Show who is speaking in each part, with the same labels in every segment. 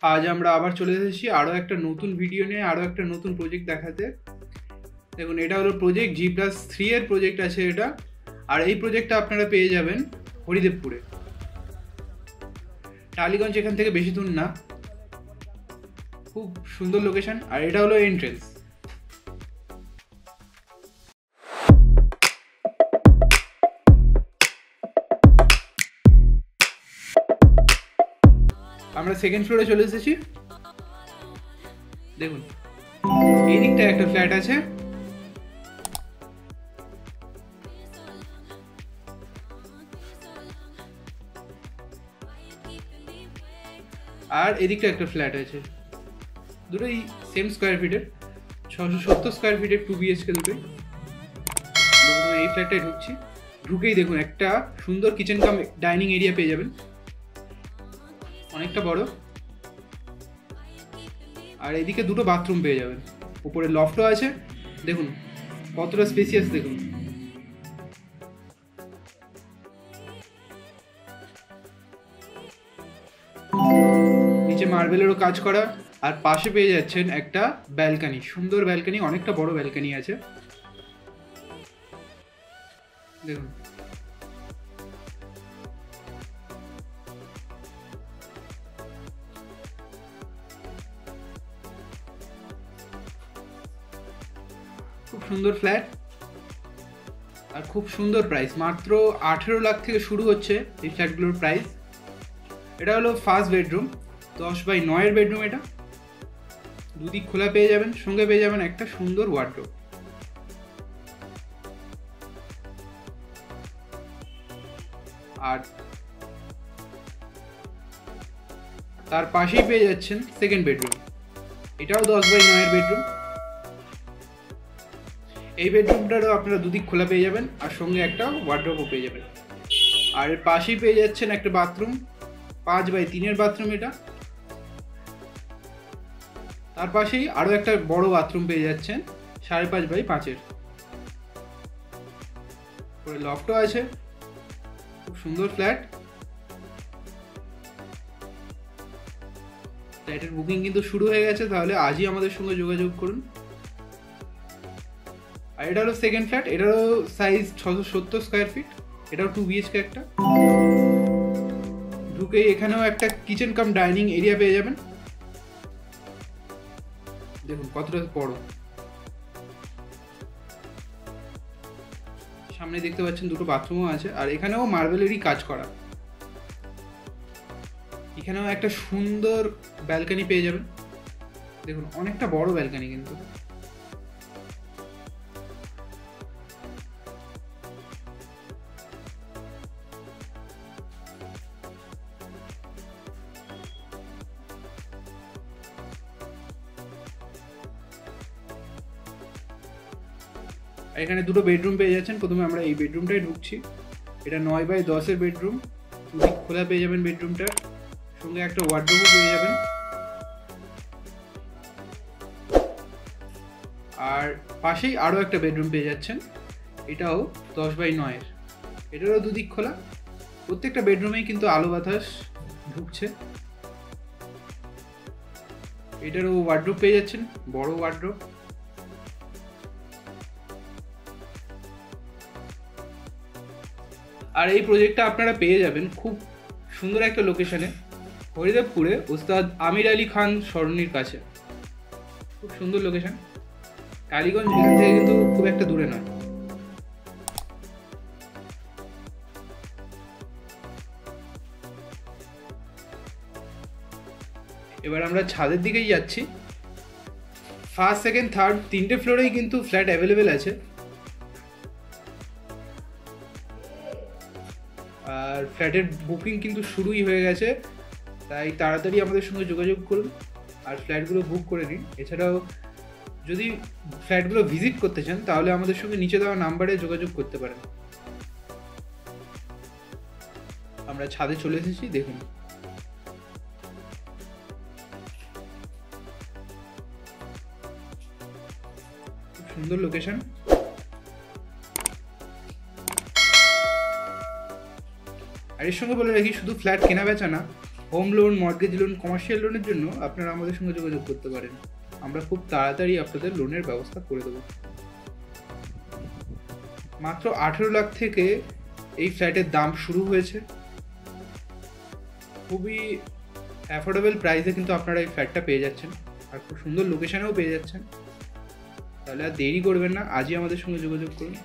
Speaker 1: আজ আমরা আবার চলে এসেছি আরও একটা নতুন ভিডিও নিয়ে, আরও একটা নতুন প্রজেক্ট দেখাতে। দেখুন, এটা হলো প্রজেক্ট G+3 এর প্রজেক্ট আছে এটা। আর এই প্রজেক্টটা আপনারা পেয়ে যাবেন হরিদেবপুরে, টালিগঞ্জ এখান থেকে বেশি দূর না, খুব সুন্দর লোকেশন। আর এটা হলো এন্ট্রেন্স। আমরা সেকেন্ড ফ্লোরে চলে এসেছি। দেখুন, এই দিকটা একটা ফ্ল্যাট আছে, আর এদিকটা একটা ফ্ল্যাট আছে। দুটোই সেম স্কোয়ার ফিটের, 670 স্কোয়ার ফিটের 2 BHK দুটোই। এই ফ্ল্যাটটায় ঢুকছি, ঢুকেই দেখুন একটা সুন্দর কিচেন কাম ডাইনিং এরিয়া পেয়ে যাবেন, অনেকটা বড়। আর এদিকে দুটো বাথরুম পেয়ে যাবেন, উপরে লফটও আছে। দেখুন কতটা স্পেসিয়াস, দেখুন। নিচে মার্বেলেরও কাজ করা, আর পাশে পেয়ে যাচ্ছেন একটা ব্যালকানি, সুন্দর ব্যালকানি, অনেকটা বড় ব্যালকানি আছে। দেখুন, খুব সুন্দর ফ্ল্যাট আর খুব সুন্দর প্রাইস। মাত্র 18 লাখ থেকে শুরু হচ্ছে এই ফ্ল্যাটগুলোর প্রাইস। এটা হলো ফার্স্ট বেডরুম, 10x9 বেডরুম। এটা দুদিক খোলা পেয়ে যাবেন, সঙ্গে পেয়ে যাবেন একটা সুন্দর ওয়ার্ডরোব। আর তার পাশেই পেয়ে যাচ্ছেন সেকেন্ড বেডরুম, এটাও 10x9 বেডরুম। এই বেডরুমটারও আপনারা দুদিক খোলা পেয়ে যাবেন, আর সঙ্গে একটা ওয়ার্ডরোবও পেয়ে যাবেন। আর এর পাশেই পেয়ে যাচ্ছেন একটা বাথরুম, 5x3 বাথরুম এটা। তার পাশেই আরও একটা বড় বাথরুম পেয়ে যাচ্ছেন, 5.5x5। পরে লফটও আছে, খুব সুন্দর ফ্ল্যাট। ফ্ল্যাটের বুকিং কিন্তু শুরু হয়ে গেছে, তাহলে আজই আমাদের সঙ্গে যোগাযোগ করুন। আর এটা হলো সেকেন্ড ফ্ল্যাট, এটারও সাইজ 670 স্কোয়ার ফিট, এটাও 2 BHK একটা। ঢুকেই এখানেও একটা কিচেন কাম ডাইনিং এরিয়া পেয়ে যাবেন। দেখুন কতটা বড়। সামনে দেখতে পাচ্ছেন দুটো বাথরুমও আছে, আর এখানেও মার্বেলেরই কাজ করা। এখানেও একটা সুন্দর ব্যালকনি পেয়ে যাবেন। দেখুন অনেকটা বড় ব্যালকনি কিন্তু। এখানে দুটো বেডরুম পেয়ে যাচ্ছেন। প্রথমে আমরা এই বেডরুমটাই ঢুকছি, এটা 9x10 বেডরুম। দুদিক খোলা পেয়ে যাবেন বেডরুমটা, সঙ্গে একটা ওয়ার্ডরোবও পেয়ে যাবেন। আর পাশেই আরও একটা বেডরুম পেয়ে যাচ্ছেন, এটাও 10x9। এটারও দুদিক খোলা, প্রত্যেকটা বেডরুমেই কিন্তু আলো বাতাস ঢুকছে। এটারও ওয়ার্ডরোব পেয়ে যাচ্ছেন, বড় ওয়ার্ডরোব। আর এই প্রজেক্টটা আপনারা পেয়ে যাবেন খুব সুন্দর একটা লোকেশনে, হরিদেবপুরে ওস্তাদ আমির আলী খান সরণির কাছে। খুব সুন্দর লোকেশন, টালিগঞ্জ এখান থেকে কিন্তু খুব একটা দূরে নয়। এবার আমরা ছাদের দিকেই যাচ্ছি। ফার্স্ট, সেকেন্ড, থার্ড তিনটে ফ্লোরেই কিন্তু ফ্ল্যাট অ্যাভেলেবেল আছে। আর ফ্ল্যাটের বুকিং কিন্তু শুরুই হয়ে গেছে, তাই তাড়াতাড়ি আমাদের সঙ্গে যোগাযোগ করুন আর ফ্ল্যাটগুলো বুক করে নিন। এছাড়াও যদি ফ্ল্যাটগুলো ভিজিট করতে চান, তাহলে আমাদের সঙ্গে নিচে দেওয়া নাম্বারে যোগাযোগ করতে পারেন। আমরা ছাদে চলে এসেছি, দেখুন খুব সুন্দর লোকেশন। আর এর সঙ্গে বলে রাখি, শুধু ফ্ল্যাট কেনা বেচা না, home loan, mortgage loan, commercial লোনের জন্য আপনারা আমাদের সঙ্গে যোগাযোগ করতে পারেন। আমরা খুব তাড়াতাড়ি আপনাদের লোনের ব্যবস্থা করে দেবো। মাত্র 18 লাখ থেকে এই ফ্ল্যাটের দাম শুরু হয়েছে। খুবই অ্যাফোর্ডেবল প্রাইসে কিন্তু আপনারা এই ফ্ল্যাটটা পেয়ে যাচ্ছেন, আর খুব সুন্দর লোকেশানেও পেয়ে যাচ্ছেন। তাহলে আর দেরি করবেন না, আজই আমাদের সঙ্গে যোগাযোগ করুন।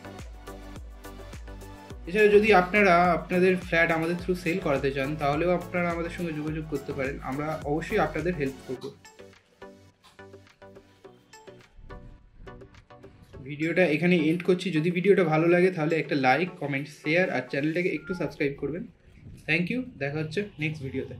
Speaker 1: এছাড়া যদি আপনারা আপনাদের ফ্ল্যাট আমাদের থ্রু সেল করাতে চান, তাহলেও আপনারা আমাদের সঙ্গে যোগাযোগ করতে পারেন। আমরা অবশ্যই আপনাদের হেল্প করব। ভিডিওটা এখানে এন্ড করছি। যদি ভিডিওটা ভালো লাগে তাহলে একটা লাইক, কমেন্ট, শেয়ার আর চ্যানেলটাকে একটু সাবস্ক্রাইব করবেন। থ্যাংক ইউ, দেখা হচ্ছে নেক্সট ভিডিওতে।